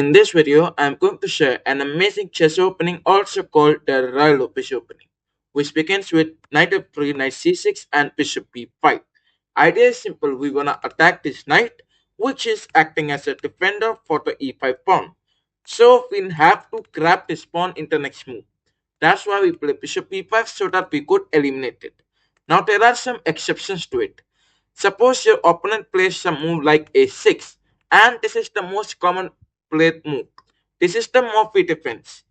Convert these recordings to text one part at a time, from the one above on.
In this video, I am going to share an amazing chess opening also called the RUY LOPEZ Opening, which begins with knight f3, knight c6 and bishop b5. Idea is simple, we wanna attack this knight which is acting as a defender for the e5 pawn. So we have to grab this pawn in the next move. That's why we play bishop b5 so that we could eliminate it. Now there are some exceptions to it. Suppose your opponent plays some move like a6, and this is the most common played move. This is the Murphy defense.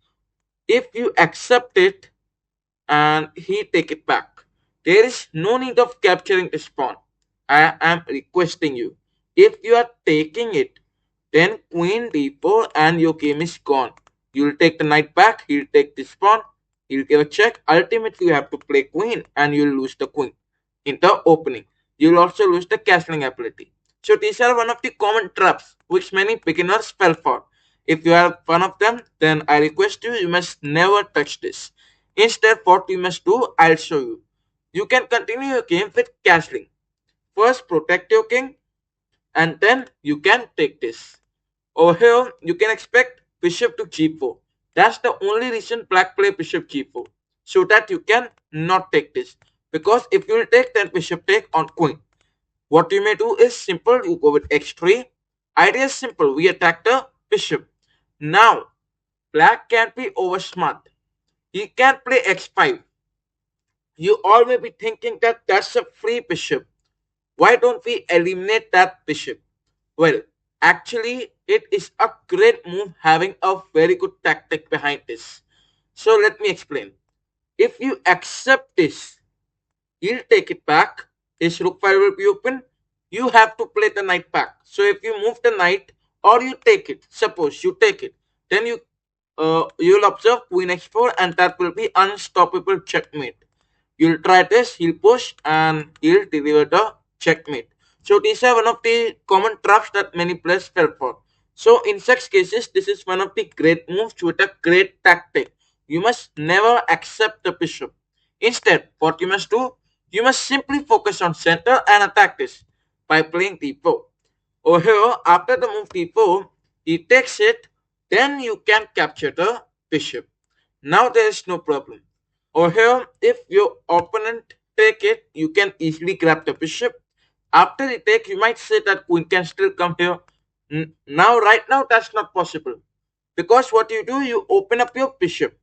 If you accept it and he take it back, there is no need of capturing this pawn. I am requesting you. If you are taking it, then queen d4 and your game is gone. You will take the knight back, he'll take this pawn, he'll give a check. Ultimately, you have to play queen and you'll lose the queen in the opening. You'll also lose the castling ability. So these are one of the common traps which many beginners fell for. If you are one of them, then I request you, you must never touch this. Instead, what you must do, I'll show you. You can continue your game with castling. First, protect your king, and then you can take this. Over here, you can expect bishop to g4. That's the only reason black play bishop g4. So that you can not take this. Because if you will take, then bishop take on queen. What you may do is simple, you go with x3. Idea is simple, we attack the bishop. Now, black can't be over smart. He can play x5. You all may be thinking that that's a free bishop. Why don't we eliminate that bishop? Well, actually, it is a great move having a very good tactic behind this. So let me explain. If you accept this, he'll take it back. His rook file will be open. You have to play the knight back. So if you move the knight or you take it, suppose you take it, then you'll observe queen x4 and that will be unstoppable checkmate. You'll try this, he'll push and he'll deliver the checkmate. So these are one of the common traps that many players fell for. So in such cases, this is one of the great moves with a great tactic. You must never accept the bishop. Instead, what you must do, you must simply focus on center and attack this by playing d4. Over here, after the move d4, he takes it, then you can capture the bishop. Now there is no problem. Over here, if your opponent take it, you can easily grab the bishop. After he take, you might say that queen can still come here. Now, right now, that's not possible. Because what you do, you open up your bishop.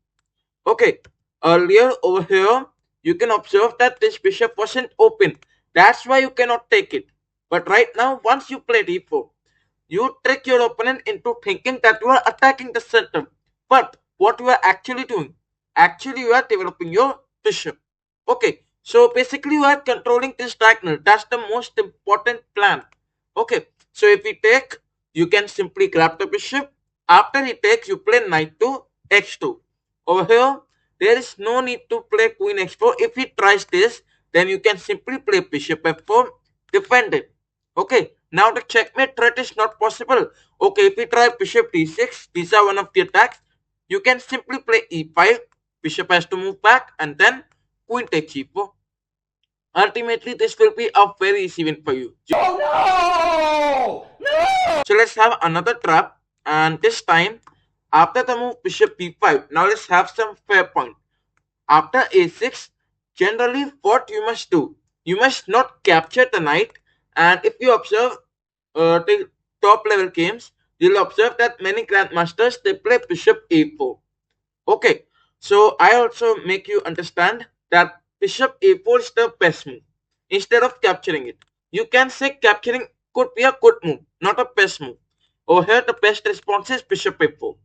Okay, earlier over here, you can observe that this bishop wasn't open. That's why you cannot take it. But right now, once you play d4, you trick your opponent into thinking that you are attacking the center. But what you are actually doing, actually you are developing your bishop. Okay, so basically you are controlling this diagonal. That's the most important plan. Okay, so if we take, you can simply grab the bishop. After he takes, you play knight to x2. Over here, there is no need to play queen x4. If he tries this, then you can simply play bishop f4, defend it. Okay, now the checkmate threat is not possible. Okay, if we try bishop d6, these are one of the attacks. You can simply play e5, bishop has to move back, and then queen takes e4. Ultimately, this will be a very easy win for you. Oh no! No! So let's have another trap, and this time, after the move bishop b5, now let's have some fair point. After a6, generally what you must do, you must not capture the knight, and if you observe the top level games, you'll observe that many grandmasters they play bishop a4. Okay, so I also make you understand that bishop a4 is the best move. Instead of capturing it, you can say capturing could be a good move, not a best move. Over here, the best response is bishop a4.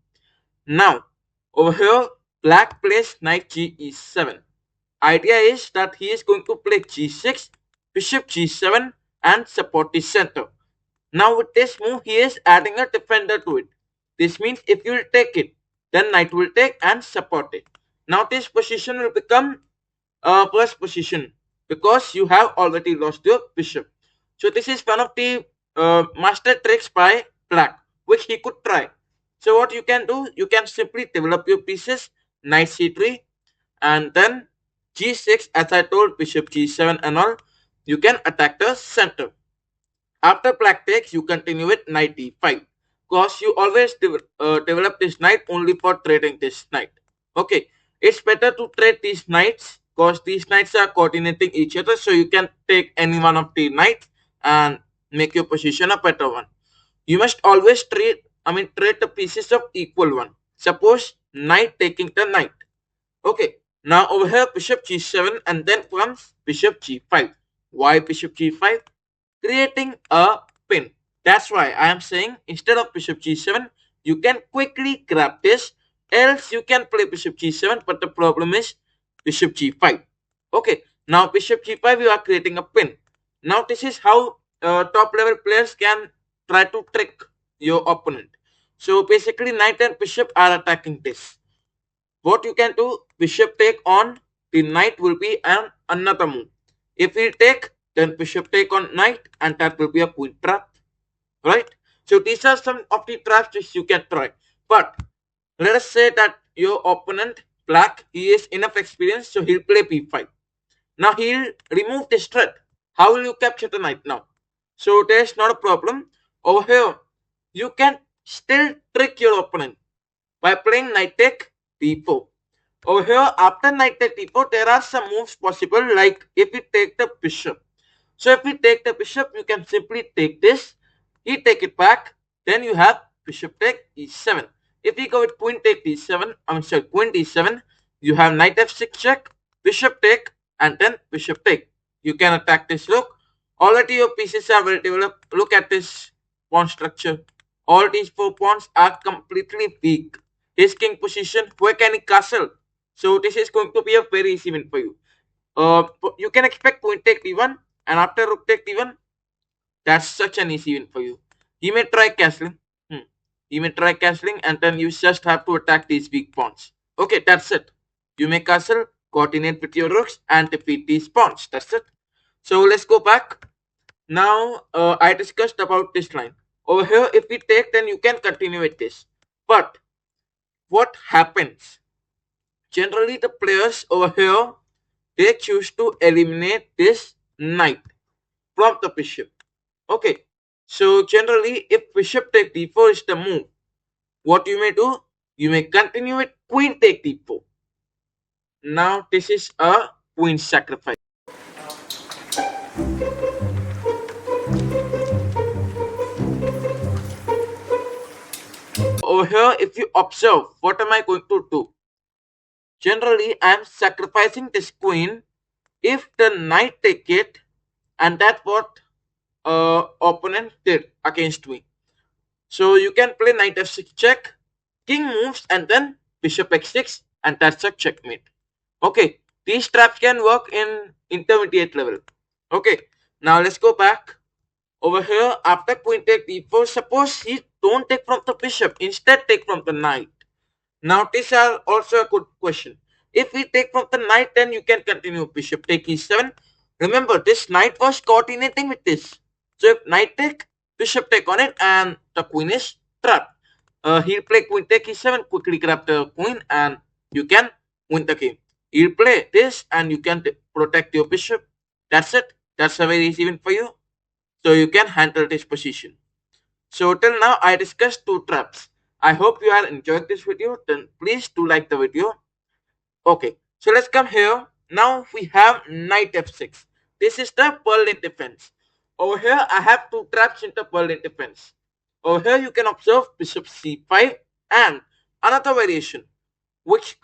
Now, over here, black plays knight g7. Idea is that he is going to play g6, bishop g7 and support the center. Now with this move, he is adding a defender to it. This means if you will take it, then knight will take and support it. Now this position will become a first position because you have already lost your bishop. So this is one of the master tricks by black, which he could try. So what you can do, you can simply develop your pieces, knight c3, and then g6, as I told, bishop g7 and all. You can attack the center. After black takes, you continue with knight d5. because you always develop this knight only for trading this knight. Okay, it's better to trade these knights because these knights are coordinating each other, so you can take any one of the knights and make your position a better one. You must always trade the pieces of equal one. Suppose knight taking the knight. Okay, now over here bishop g7 and then comes bishop g5. Why bishop g5? Creating a pin. That's why I am saying instead of bishop g7, you can quickly grab this. Else you can play bishop g7, but the problem is bishop g5. Okay, now bishop g5 you are creating a pin. Now this is how top level players can try to trick your opponent. So basically knight and bishop are attacking this. What you can do, bishop take on the knight will be another move. If he take, then bishop take on knight, and that will be a queen trap, right? So these are some of the traps which you can try. But let us say that your opponent, black, he is enough experience, so he'll play b5. Now he'll remove this threat. How will you capture the knight now? So there's not a problem. Over here, you can still trick your opponent by playing knight take d4. Over here, after knight take d4, there are some moves possible, like if we take the bishop. So if we take the bishop, you can simply take this, he take it back, then you have bishop take e7. If we go with queen take d7, queen d7, you have knight f6 check, bishop take, and then bishop take. You can attack this rook. Already your pieces are well developed. Look at this pawn structure. All these four pawns are completely weak. His king position, where can he castle? So this is going to be a very easy win for you. You can expect queen take d1, and after rook take d1, that's such an easy win for you. You may try castling. You may try castling, and then you just have to attack these weak pawns. Okay, that's it. You may castle, coordinate with your rooks, and defeat these pawns. That's it. So let's go back. Now I discussed about this line. Over here, if we take, then you can continue with this. But what happens? Generally, the players over here, they choose to eliminate this knight from the bishop. Okay, so generally if bishop take d4 is the move, what you may do, you may continue with queen take d4. Now this is a queen sacrifice. Over here, if you observe, what am I going to do? Generally, I am sacrificing this queen if the knight take it, and that's what opponent did against me. So you can play knight f6 check, king moves, and then bishop x6, and that's a checkmate. Okay, these traps can work in intermediate level. Okay, now let's go back. Over here, after queen take d4, suppose he don't take from the bishop, instead take from the knight. Now these are also a good question. If we take from the knight, then you can continue bishop take e7. Remember, this knight was coordinating with this. So if knight take, bishop take on it, and the queen is trapped. He'll play queen take e7, quickly grab the queen, and you can win the game. He'll play this, and you can protect your bishop. That's it. That's a very easy win for you. So you can handle this position. So till now, I discussed two traps. I hope you are enjoying this video. Then please do like the video. Okay, so let's come here. Now we have knight f6. This is the Berlin defense. Over here, I have two traps in the Berlin defense. Over here, you can observe bishop c5 and another variation, which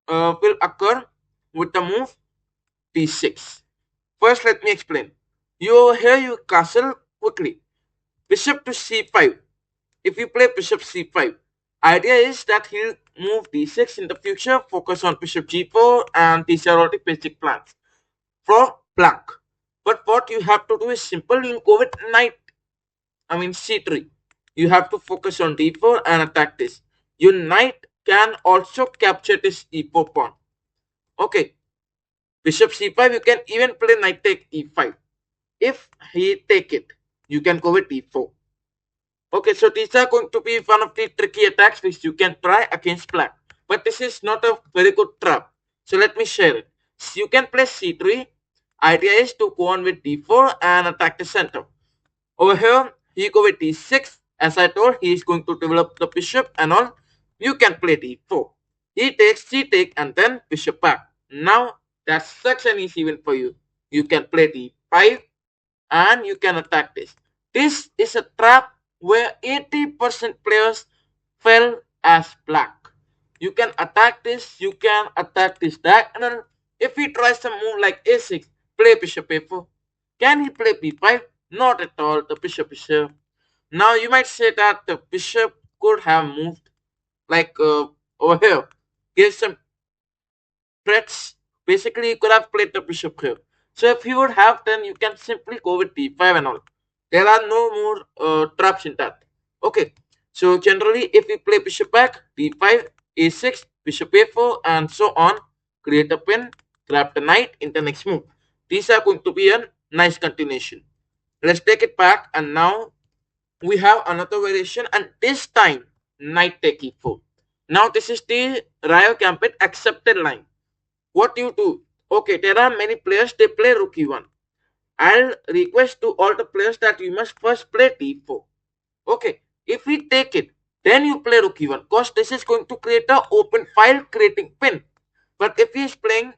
will occur with the move d6. First, let me explain. You castle quickly. Bishop to c5. If you play bishop c5, idea is that he'll move d6 in the future, focus on bishop g4, and these are all the basic plans for black. But what you have to do is simple. You go with c3. You have to focus on d4 and attack this. Your knight can also capture this e4 pawn. Okay, bishop c5. You can even play knight take e5. If he take it, you can go with d4. Okay, so these are going to be one of the tricky attacks which you can try against black. But this is not a very good trap. So let me share it. So you can play c3. Idea is to go on with d4 and attack the center. Over here, you go with d6. As I told, he is going to develop the bishop and all. You can play d4. He takes, she take, and then bishop back. Now that's such an easy win for you. You can play d5 and you can attack this. This is a trap where 80% players fell as black. You can attack this, you can attack this diagonal. If he tries to move like a6, play bishop a4. Can he play b5? Not at all, the bishop is here. Now you might say that the bishop could have moved like over here. Give some threats. Basically, you could have played the bishop here. So if you would have, then you can simply go with d5 and all. There are no more traps in that. Okay. So generally, if we play bishop back, d5, a6, bishop a4, and so on, create a pin, grab the knight in the next move. These are going to be a nice continuation. Let's take it back, and now we have another variation, and this time knight take e4. Now this is the Ryo Gambit accepted line. What you do? Okay, there are many players, they play rook e1. I'll request to all the players that you must first play d4. Okay, if we take it, then you play rook e1, because this is going to create a open file creating pin. But if he is playing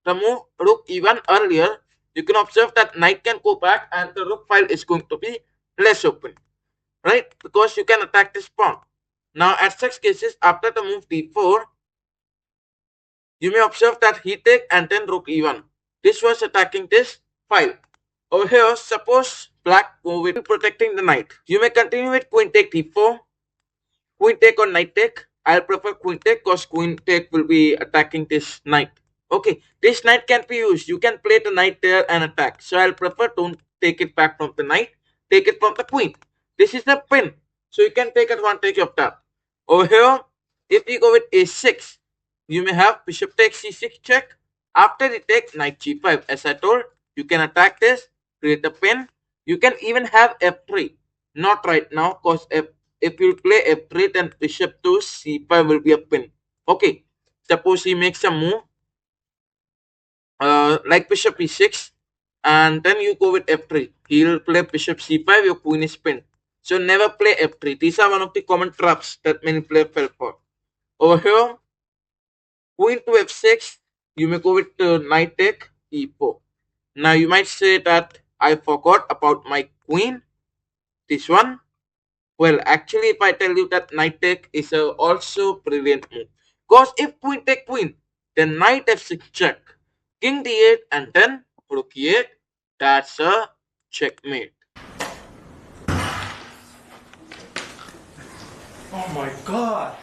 the move rook e1 earlier, you can observe that knight can go back and the rook file is going to be less open, right? Because you can attack this pawn. Now at such cases, after the move d4, you may observe that he take and then rook e1. This was attacking this file. Over here, suppose black go with protecting the knight. You may continue with queen take d4, queen take or knight take. I'll prefer queen take because queen take will be attacking this knight. Okay, this knight can be used. You can play the knight there and attack. So I'll prefer don't take it back from the knight. Take it from the queen. This is the pin. So you can take advantage of that. Over here, if you go with a6, you may have bishop takes c6 check. After the take, knight g5. As I told, you can attack this, create a pin. You can even have f3. Not right now, because if you play f3, then bishop to c5 will be a pin. Okay, suppose he makes a move like bishop e6, and then you go with f3. He'll play bishop c5, your queen is pinned. So never play f3. These are one of the common traps that many players fell for. Over here, queen to f6, you may go with knight take e4. Now you might say that I forgot about my queen. This one. Well, actually, if I tell you that knight take is a also brilliant move. Because if queen take queen, then knight f6 check, king d8, and then rook e8. That's a checkmate. Oh my god!